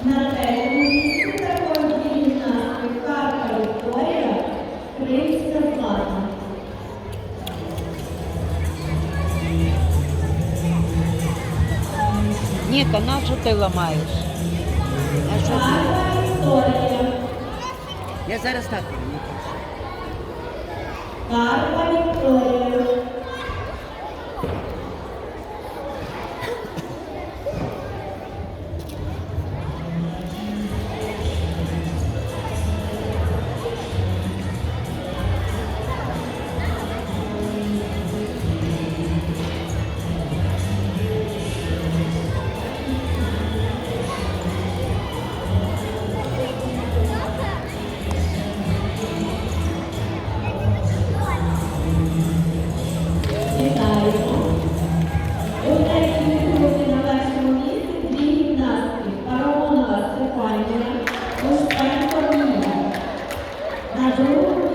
На третьому місці також дві гімнастки Карпа Вікторія, Кримська Злата. Ніка, на що ти ламаєш? На що ти? Карпа Вікторія. Я зараз так. Карпа Вікторія. Вітаємо. У третьому групі на першому місці дві гімнастки Парамонова Стефанія, Ошпенко Мія. На другому